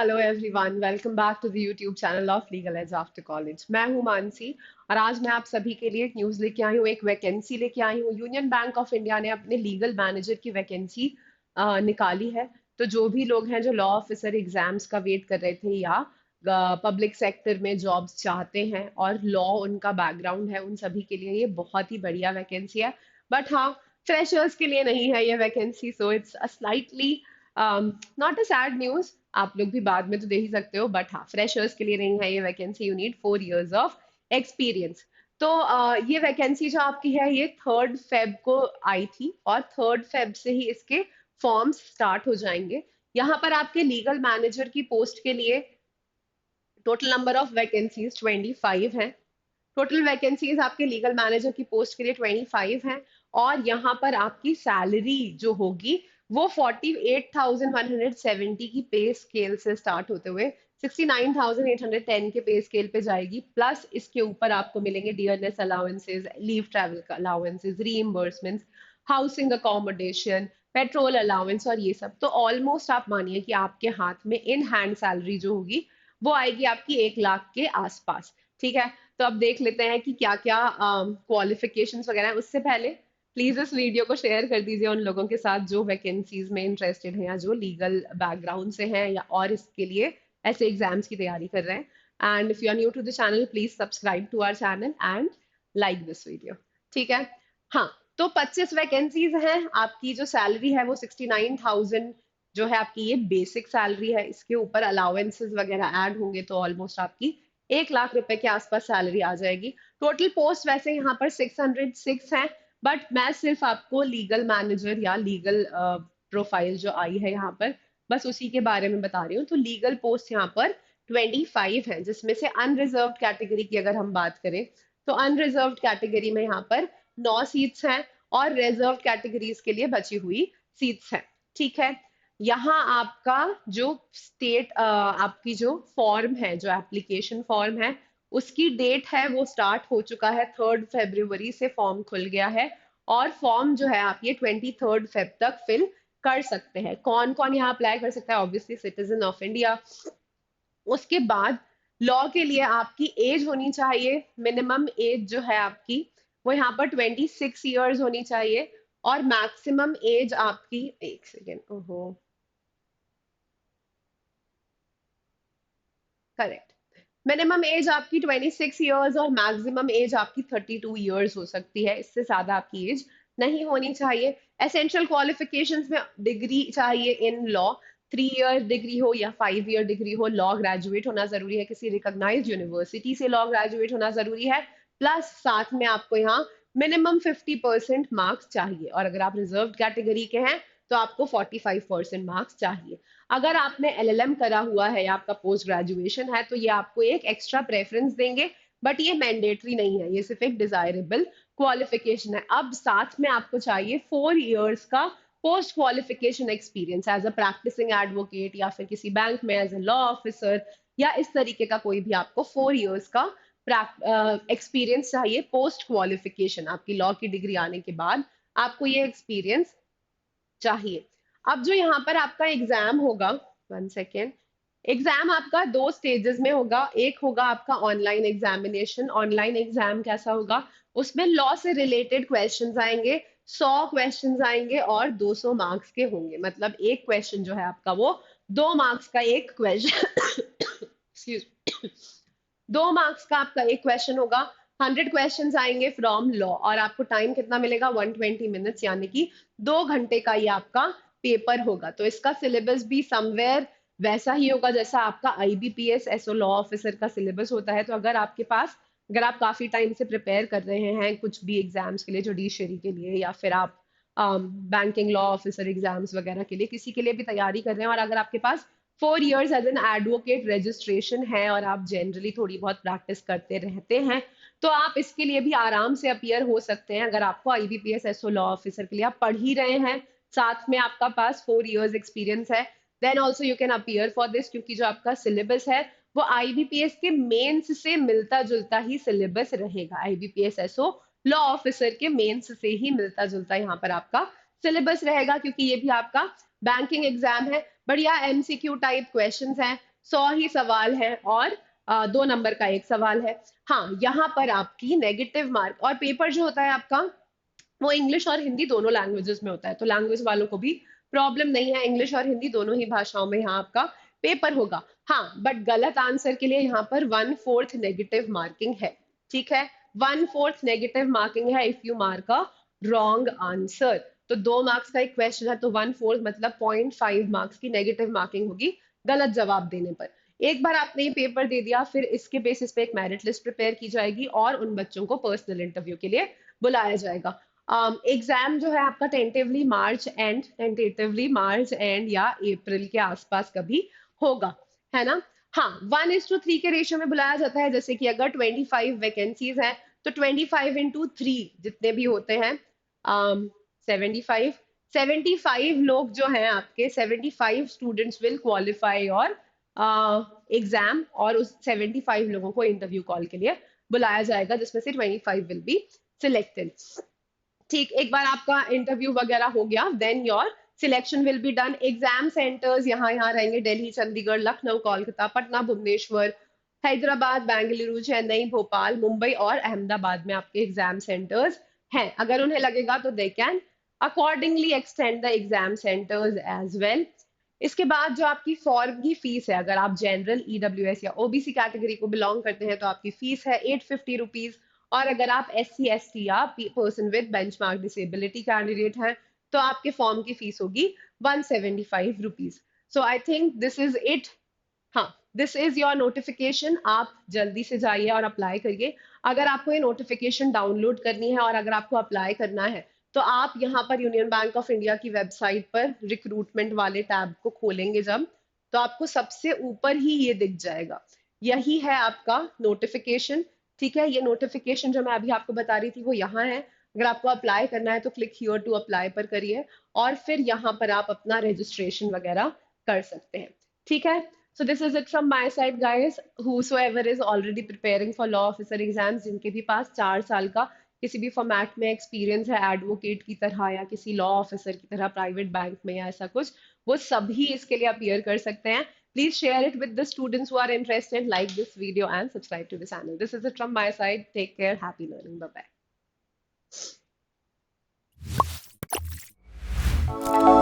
Hello everyone, welcome back to the YouTube channel of legal edge after college. मैं हूं मानसी और आज मैं आप सभी के लिए एक न्यूज़ लेके आई हूँ, एक वैकेंसी लेके आई हूँ। यूनियन बैंक ऑफ इंडिया ने अपने लीगल मैनेजर की वैकेंसी निकाली है। तो जो भी लोग हैं जो लॉ ऑफिसर एग्जाम्स का वेट कर रहे थे या पब्लिक सेक्टर में जॉब्स चाहते हैं और लॉ उनका बैकग्राउंड है, उन सभी के लिए ये बहुत ही बढ़िया वैकेंसी है। बट हाँ, फ्रेशर्स के लिए नहीं है ये vacancy, so it's a slightly not a sad news. आप लोग भी बाद में तो दे ही सकते हो, बट हाँ, फ्रेशर्स के लिए नहीं है ये vacancy. You need 4 years of experience. तो ये वैकेंसी जो आपकी है ये 3rd Feb को आई थी और 3rd Feb से ही इसके फॉर्म्स स्टार्ट हो जाएंगे। यहाँ पर आपके लीगल मैनेजर की पोस्ट के लिए टोटल नंबर ऑफ वैकेंसीज 25 हैं। टोटल वैकेंसीज आपके लीगल मैनेजर की पोस्ट के लिए 25 हैं। और यहाँ पर आपकी सैलरी जो होगी वो 48,170 की पे स्केल से स्टार्ट होते हुए 69,810 के पे स्केल पे जाएगी। प्लस इसके ऊपर आपको मिलेंगे dearness allowances, leave travel allowances, reimbursements, housing accommodation, petrol allowance और ये सब। तो ऑलमोस्ट आप मानिए कि आपके हाथ में इन हैंड सैलरी जो होगी वो आएगी आपकी 1 लाख के आसपास। ठीक है, तो अब देख लेते हैं कि क्या क्या क्वालिफिकेशंस वगैरह है। उससे पहले प्लीज इस वीडियो को शेयर कर दीजिए उन लोगों के साथ जो वैकेंसीज में इंटरेस्टेड हैं या जो लीगल बैकग्राउंड से हैं या और इसके लिए ऐसे एग्जाम्स की तैयारी कर रहे हैं। And if you are new to the channel, please subscribe to our channel and like this video. ठीक है, हाँ। तो 25 वैकेंसीज हैं। आपकी जो सैलरी है वो 69,000 जो है आपकी ये बेसिक सैलरी है। इसके ऊपर अलाउंसेस वगैरह ऐड होंगे तो ऑलमोस्ट आपकी 1 लाख रुपए के आसपास सैलरी आ जाएगी। टोटल पोस्ट वैसे यहाँ पर 606 है, बट मैं सिर्फ आपको लीगल मैनेजर या लीगल प्रोफाइल जो आई है यहाँ पर बस उसी के बारे में बता रही हूँ। तो लीगल पोस्ट यहाँ पर 25 है, जिसमें से अनरिजर्व्ड कैटेगरी की अगर हम बात करें तो अनरिजर्व्ड कैटेगरी में यहाँ पर 9 सीट्स हैं और रिजर्व कैटेगरीज के लिए बची हुई सीट्स हैं। ठीक है, यहाँ आपका जो स्टेट आपकी जो फॉर्म है, जो एप्लीकेशन फॉर्म है, उसकी डेट है वो स्टार्ट हो चुका है। 3rd February से फॉर्म खुल गया है और फॉर्म जो है आप ये 23rd Feb तक फिल कर सकते हैं। कौन कौन यहाँ अप्लाई कर सकता है? Obviously citizen of India. उसके बाद लॉ के लिए आपकी एज होनी चाहिए, मिनिमम एज जो है आपकी वो यहाँ पर 26 years होनी चाहिए। और मैक्सिमम एज आपकी, एक सेकेंड, ओहो, करेक्ट, मिनिमम एज आपकी 26 years और मैक्सिमम एज आपकी 32 years हो सकती है। इससे ज्यादा आपकी एज नहीं होनी चाहिए। एसेंशियल क्वालिफिकेशंस में डिग्री चाहिए इन लॉ। 3 year डिग्री हो या 5 year डिग्री हो, लॉ ग्रेजुएट होना जरूरी है, किसी रिकॉग्नाइज्ड यूनिवर्सिटी से लॉ ग्रेजुएट होना जरूरी है। प्लस साथ में आपको यहाँ मिनिमम 50% मार्क्स चाहिए और अगर आप रिजर्व कैटेगरी के हैं तो आपको 45% मार्क्स चाहिए। अगर आपने एलएलएम करा हुआ है या आपका पोस्ट ग्रेजुएशन है तो ये आपको एक एक्स्ट्रा प्रेफरेंस देंगे, बट ये मैंडेटरी नहीं है, ये सिर्फ एक डिजायरेबल क्वालिफिकेशन है। अब साथ में आपको चाहिए 4 years का post qualification experience as a practicing advocate या फिर किसी बैंक में एज अ लॉ ऑफिसर या इस तरीके का कोई भी आपको 4 years का एक्सपीरियंस चाहिए पोस्ट क्वालिफिकेशन। आपकी लॉ की डिग्री आने के बाद आपको ये एक्सपीरियंस चाहिए। अब जो यहाँ पर आपका एग्जाम होगा, 1 सेकेंड, एग्जाम आपका 2 स्टेजेस में होगा। एक होगा आपका ऑनलाइन एग्जामिनेशन। ऑनलाइन एग्जाम कैसा होगा? उसमें लॉ से रिलेटेड क्वेश्चंस आएंगे, 100 क्वेश्चंस आएंगे और 200 मार्क्स के होंगे। मतलब एक क्वेश्चन जो है आपका वो 2 मार्क्स का एक क्वेश्चन एक्सक्यूज 2 मार्क्स का आपका एक क्वेश्चन होगा। 100 क्वेश्चंस आएंगे फ्रॉम लॉ और आपको टाइम कितना मिलेगा? 120 मिनट्स, यानी कि 2 घंटे का ये आपका पेपर होगा। तो इसका सिलेबस भी समवेयर वैसा ही होगा जैसा आपका आईबीपीएस एसओ लॉ ऑफिसर का सिलेबस होता है। तो अगर आप काफी टाइम से प्रिपेयर कर रहे हैं कुछ भी एग्जाम्स के लिए, जुडिशरी के लिए या फिर आप बैंकिंग लॉ ऑफिसर एग्जाम्स वगैरह के लिए किसी के लिए भी तैयारी कर रहे हैं और अगर आपके पास 4 years as an advocate registration है और आप जनरली थोड़ी बहुत प्रैक्टिस करते रहते हैं तो आप इसके लिए भी आराम से अपियर हो सकते हैं। अगर आपको आईबीपीएस एसओ लॉ ऑफिसर के लिए आप पढ़ ही रहे हैं, साथ में आपका पास 4 years एक्सपीरियंस है, then also you can appear for this, क्योंकि जो आपका सिलेबस है वो आईबीपीएस के मेंस से मिलता जुलता ही सिलेबस रहेगा। आईबीपीएस एसओ लॉ ऑफिसर के मेंस से ही मिलता जुलता यहाँ पर आपका सिलेबस रहेगा, क्योंकि ये भी आपका बैंकिंग एग्जाम है। बढ़िया एमसीक्यू टाइप क्वेश्चंस हैं। 100 ही सवाल है और 2 नंबर का एक सवाल है। हाँ, यहाँ पर आपकी नेगेटिव मार्क और पेपर जो होता है आपका वो इंग्लिश और हिंदी दोनों लैंग्वेजेस में होता है, तो लैंग्वेज वालों को भी प्रॉब्लम नहीं है, इंग्लिश और हिंदी दोनों ही भाषाओं में यहाँ आपका पेपर होगा। हाँ, बट गलत आंसर के लिए यहाँ पर 1/4 नेगेटिव मार्किंग है। ठीक है, 1/4 नेगेटिव मार्किंग है if you mark a wrong answer. तो 2 मार्क्स का एक क्वेश्चन है, तो 1/4 मतलब 0.5 मार्क्स की नेगेटिव मार्किंग होगी गलत जवाब देने पर। एक बार आपने ये पेपर दे दिया, फिर इसके बेसिस पे एक मेरिट लिस्ट प्रिपेयर की जाएगी और उन बच्चों को पर्सनल इंटरव्यू के लिए बुलाया जाएगा। एग्जाम जो है आपका टेंटेटिवली मार्च एंड या अप्रैल के आसपास कभी होगा, है ना। हाँ, 1:3 के रेशियो में बुलाया जाता है, जैसे कि अगर 25 वैकेंसीज हैं तो 25 × 3 जितने भी होते हैं 75, 75 लोग जो हैं आपके 75 स्टूडेंट्स विल क्वालिफाई और एग्जाम, और उस 75 लोगों को इंटरव्यू कॉल के लिए बुलाया जाएगा, जिसमें से 25 विल बी सिलेक्टेड। ठीक, एक बार आपका इंटरव्यू वगैरह हो गया, then your selection will be done. Exam centres यहाँ यहाँ रहेंगे, दिल्ली, चंडीगढ़, लखनऊ, कोलकाता, पटना, भुवनेश्वर, हैदराबाद, बेंगलुरु, चेन्नई, भोपाल, मुंबई और अहमदाबाद में आपके एग्जाम सेंटर्स हैं। अगर उन्हें लगेगा तो they can accordingly extend the exam centres as well. इसके बाद जो आपकी फॉर्म की फीस है, अगर आप जनरल, ईडब्ल्यूएस या ओबीसी कैटेगरी को बिलोंग करते हैं तो आपकी फीस है 850 रुपीज, और अगर आप SC ST या person with benchmark disability candidate हैं तो आपके फॉर्म की फीस होगी 175 rupees. So I think this is it. हाँ, दिस इज योर नोटिफिकेशन, आप जल्दी से जाइए और अप्लाई करिए। अगर आपको ये नोटिफिकेशन डाउनलोड करनी है और अगर आपको अप्लाई करना है तो आप यहाँ पर यूनियन बैंक ऑफ इंडिया की वेबसाइट पर रिक्रूटमेंट वाले टैब को खोलेंगे जब, तो आपको सबसे ऊपर ही ये दिख जाएगा, यही है आपका नोटिफिकेशन। ठीक है, ये नोटिफिकेशन जो मैं अभी आपको बता रही थी वो यहाँ है। अगर आपको अप्लाई करना है तो क्लिक हियर टू अप्लाई पर करिए और फिर यहाँ पर आप अपना रजिस्ट्रेशन वगैरह कर सकते हैं। ठीक है, so this is it from my side guys, whosoever is already preparing for law officer exams, जिनके भी पास 4 साल का किसी भी फॉर्मेट में एक्सपीरियंस है एडवोकेट की तरह या किसी लॉ ऑफिसर की तरह प्राइवेट बैंक में या ऐसा कुछ, वो सभी इसके लिए अपीयर कर सकते हैं। Please share it with the students who are interested, like this video and subscribe to the channel. This is it from my side. Take care. Happy learning. Bye bye.